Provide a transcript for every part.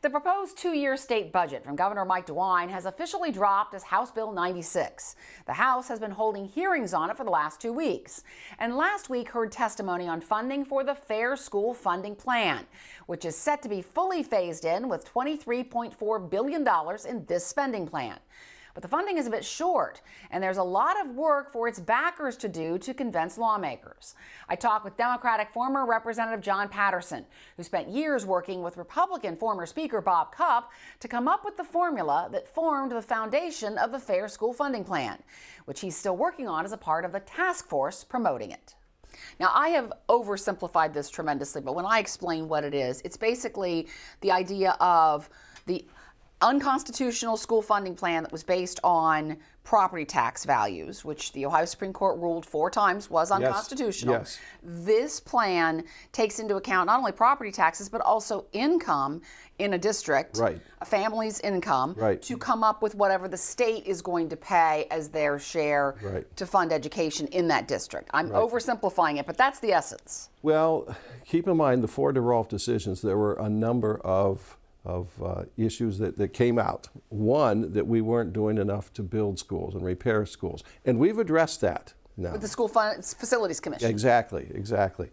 The proposed two-year state budget from Governor Mike DeWine has officially dropped as House Bill 96. The House has been holding hearings on it for the last 2 weeks, and last week heard testimony on funding for the Fair School Funding Plan, which is set to be fully phased in with $23.4 billion in this spending plan. But the funding is a bit short, and there's a lot of work for its backers to do to convince lawmakers. I talked with Democratic former Representative John Patterson, who spent years working with Republican former Speaker Bob Cupp to come up with the formula that formed the foundation of the Fair School Funding Plan, which he's still working on as a part of the task force promoting it. Now, I have oversimplified this tremendously, but when I explain what it is, it's basically the idea of the unconstitutional school funding plan that was based on property tax values, which the Ohio Supreme Court ruled 4 times was unconstitutional. Yes. This plan takes into account not only property taxes, but also income in a district, Right. a family's income, Right. to come up with whatever the state is going to pay as their share Right. to fund education in that district. I'm Right. oversimplifying it, but that's the essence. Well, keep in mind the 4 DeRolf decisions, there were a number of issues that came out. One, that we weren't doing enough to build schools and repair schools. And we've addressed that now. With the School Facilities Commission. Exactly.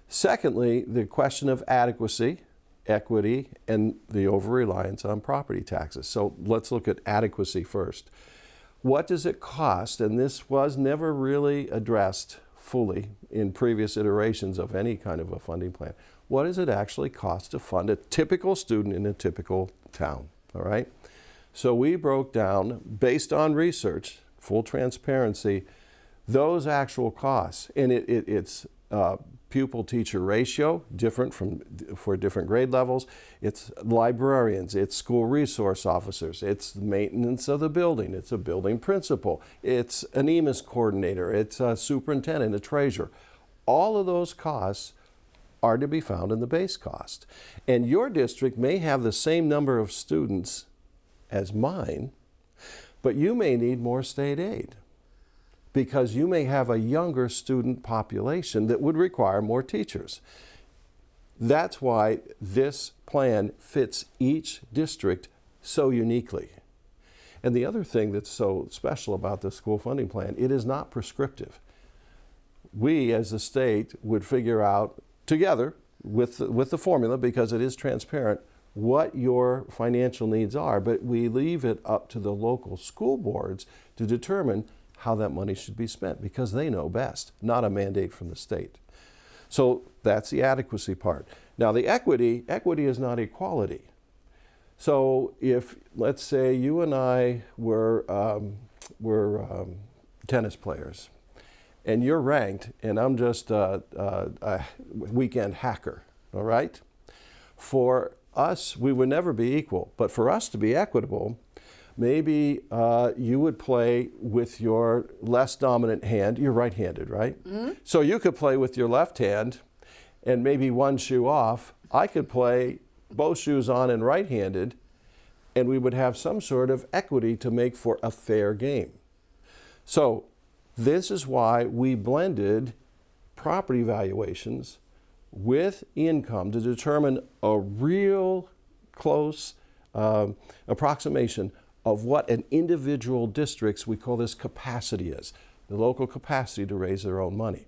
Secondly, the question of adequacy, equity, and the over-reliance on property taxes. So let's look at adequacy first. What does it cost? And this was never really addressed fully in previous iterations of any kind of a funding plan. What does it actually cost to fund a typical student in a typical town, all right? So we broke down, based on research, full transparency, those actual costs. And it's pupil-teacher ratio, different for different grade levels. It's librarians, it's school resource officers, it's maintenance of the building, it's a building principal, it's an EMIS coordinator, it's a superintendent, a treasurer. All of those costs are to be found in the base cost. And your district may have the same number of students as mine, but you may need more state aid because you may have a younger student population that would require more teachers. That's why this plan fits each district so uniquely. And the other thing that's so special about the school funding plan, it is not prescriptive. We as a state would figure out together with the formula, because it is transparent, what your financial needs are, but we leave it up to the local school boards to determine how that money should be spent, because they know best, not a mandate from the state. So that's the adequacy part. Now the equity is not equality. So if, let's say, you and I were tennis players, and you're ranked, and I'm just a weekend hacker, all right? For us, we would never be equal, but for us to be equitable, maybe you would play with your less dominant hand. You're right-handed, right? Mm-hmm. So you could play with your left hand and maybe one shoe off. I could play both shoes on and right-handed, and we would have some sort of equity to make for a fair game. So this is why we blended property valuations with income to determine a real close approximation of what an individual district's, we call this capacity is, the local capacity to raise their own money.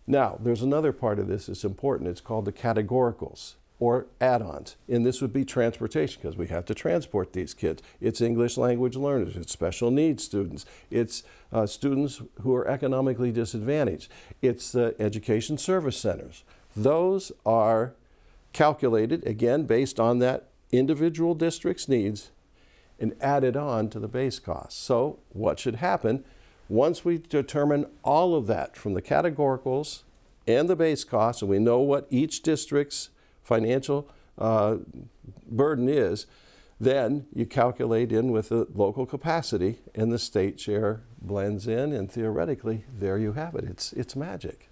Now, there's another part of this that's important. It's called the categoricals, or add-ons. And this would be transportation, because we have to transport these kids. It's English language learners, it's special needs students, it's students who are economically disadvantaged, it's the education service centers. Those are calculated, again, based on that individual district's needs and added on to the base cost. So what should happen, once we determine all of that from the categoricals and the base costs, and we know what each district's financial burden is, then you calculate in with the local capacity, and the state share blends in, and theoretically, there you have it. It's magic.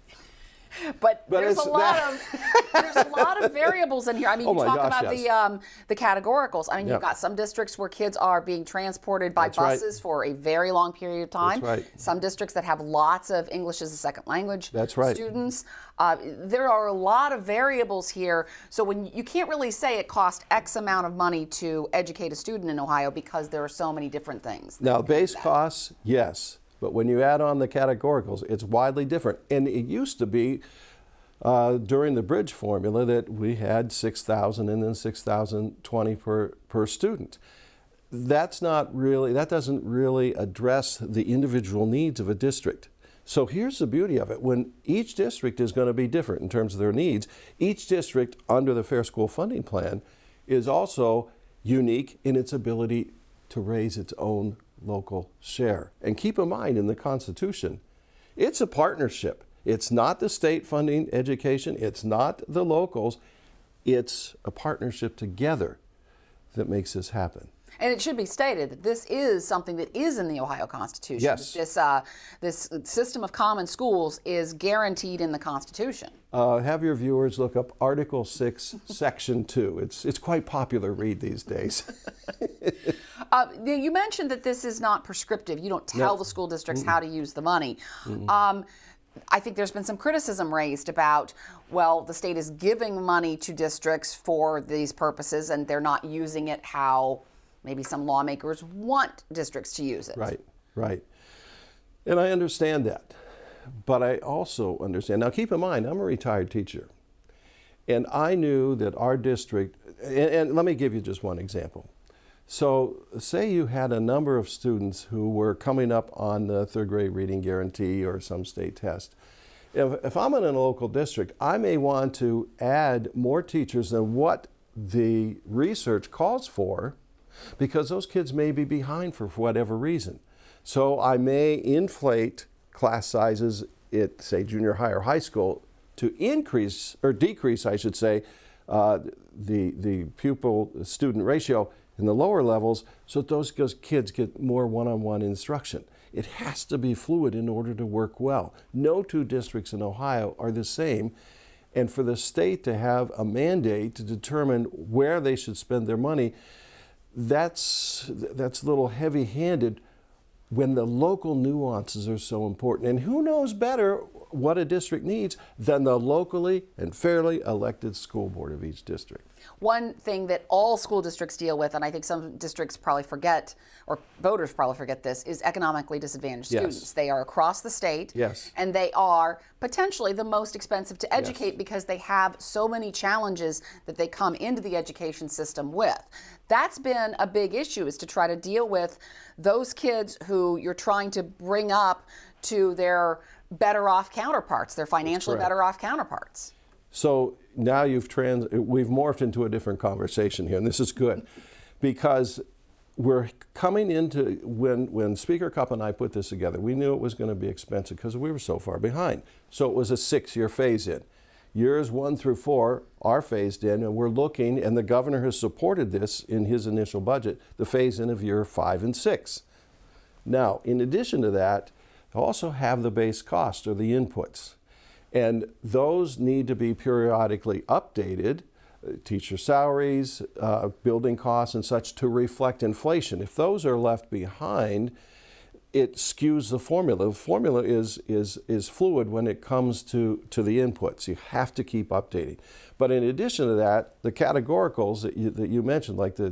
But there's a lot of variables in here. I mean, Oh you my talk gosh, about yes. the categoricals. I mean, Yep. you've got some districts where kids are being transported by That's right. buses for a very long period of time. That's right. Some districts that have lots of English as a second language That's right. students. There are a lot of variables here. So when you can't really say it cost X amount of money to educate a student in Ohio because there are so many different things. Now, base costs, yes. But when you add on the categoricals, it's widely different. And it used to be during the bridge formula that we had 6,000 and then 6,020 per student. That doesn't really address the individual needs of a district. So here's the beauty of it. When each district is going to be different in terms of their needs, each district under the Fair School Funding Plan is also unique in its ability to raise its own local share. And keep in mind, in the Constitution, it's a partnership. It's not the state funding education. It's not the locals. It's a partnership together that makes this happen. And it should be stated that this is something that is in the Ohio Constitution. Yes. This system of common schools is guaranteed in the Constitution. Have your viewers look up Article 6, Section 2. It's quite popular read these days. You mentioned that this is not prescriptive. You don't tell the school districts how to use the money. I think there's been some criticism raised about, well, the state is giving money to districts for these purposes and they're not using it how maybe some lawmakers want districts to use it. Right. And I understand that. But I also understand, now keep in mind, I'm a retired teacher. And I knew that our district, and let me give you just one example. So say you had a number of students who were coming up on the third grade reading guarantee or some state test. If I'm in a local district, I may want to add more teachers than what the research calls for, because those kids may be behind for whatever reason. So I may inflate class sizes at, say, junior high or high school to increase, or decrease, I should say, the pupil-student ratio in the lower levels so that those kids get more one-on-one instruction. It has to be fluid in order to work well. No two districts in Ohio are the same. And for the state to have a mandate to determine where they should spend their money, that's a little heavy-handed when the local nuances are so important. And who knows better what a district needs than the locally and fairly elected school board of each district? One thing that all school districts deal with, and I think some districts probably forget, or voters probably forget this, is economically disadvantaged students. They are across the state, and they are potentially the most expensive to educate because they have so many challenges that they come into the education system with. That's been a big issue, is to try to deal with those kids who you're trying to bring up to their better off counterparts, their financially better off counterparts. So now we've morphed into a different conversation here, and this is good, because we're coming into, when Speaker Cupp and I put this together, we knew it was going to be expensive because we were so far behind. So it was a 6-year phase-in. Years 1 through 4 are phased in, and we're looking, and the governor has supported this in his initial budget, the phase-in of year 5 and 6. Now, in addition to that, also have the base cost, or the inputs. And those need to be periodically updated, teacher salaries, building costs and such, to reflect inflation. If those are left behind, it skews the formula. The formula is fluid when it comes to the inputs. You have to keep updating. But in addition to that, the categoricals that you mentioned, like the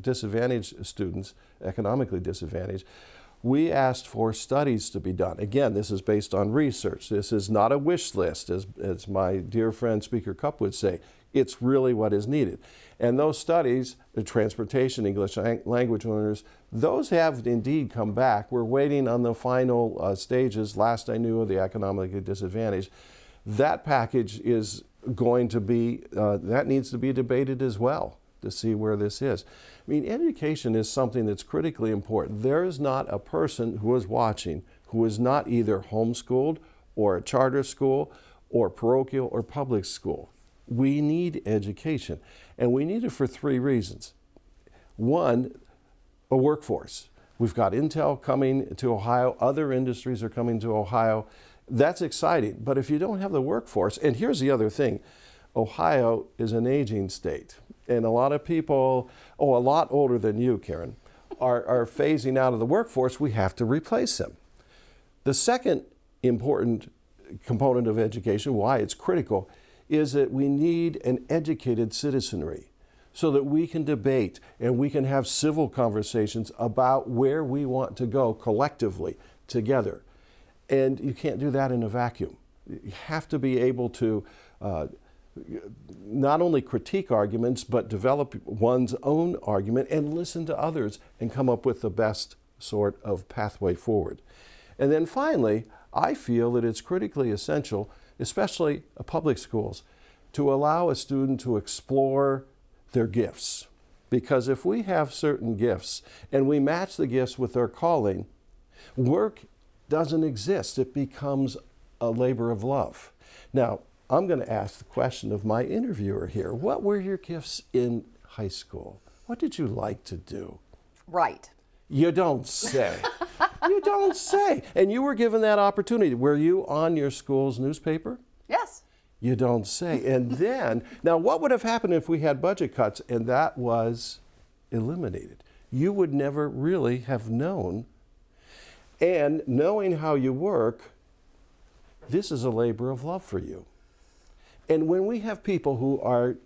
disadvantaged students, economically disadvantaged, we asked for studies to be done. Again, this is based on research. This is not a wish list, as my dear friend Speaker Cupp would say. It's really what is needed. And those studies, the transportation, English language learners, those have indeed come back. We're waiting on the final stages, last I knew, of the economically disadvantaged. That package is going to be, that needs to be debated as well to see where this is. I mean, education is something that's critically important. There is not a person who is watching who is not either homeschooled or a charter school or parochial or public school. We need education, and we need it for 3 reasons. One, a workforce. We've got Intel coming to Ohio, other industries are coming to Ohio. That's exciting. But if you don't have the workforce, and here's the other thing, Ohio is an aging state. And a lot of people, a lot older than you, Karen, are phasing out of the workforce. We have to replace them. The second important component of education, why it's critical, is that we need an educated citizenry so that we can debate and we can have civil conversations about where we want to go collectively together. And you can't do that in a vacuum. You have to be able to not only critique arguments, but develop one's own argument and listen to others and come up with the best sort of pathway forward. And then finally, I feel that it's critically essential, especially public schools, to allow a student to explore their gifts. Because if we have certain gifts and we match the gifts with their calling, work doesn't exist. It becomes a labor of love. Now, I'm going to ask the question of my interviewer here. What were your gifts in high school? What did you like to do? Right. You don't say. You don't say. And you were given that opportunity. Were you on your school's newspaper? Yes. You don't say. And then, now what would have happened if we had budget cuts and that was eliminated? You would never really have known. And knowing how you work, this is a labor of love for you. And when we have people who are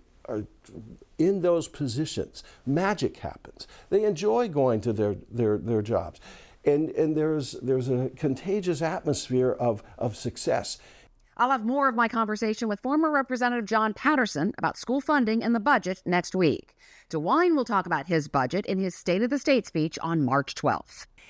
in those positions, magic happens. They enjoy going to their jobs. And there's a contagious atmosphere of success. I'll have more of my conversation with former Representative John Patterson about school funding and the budget next week. DeWine will talk about his budget in his State of the State speech on March 12th.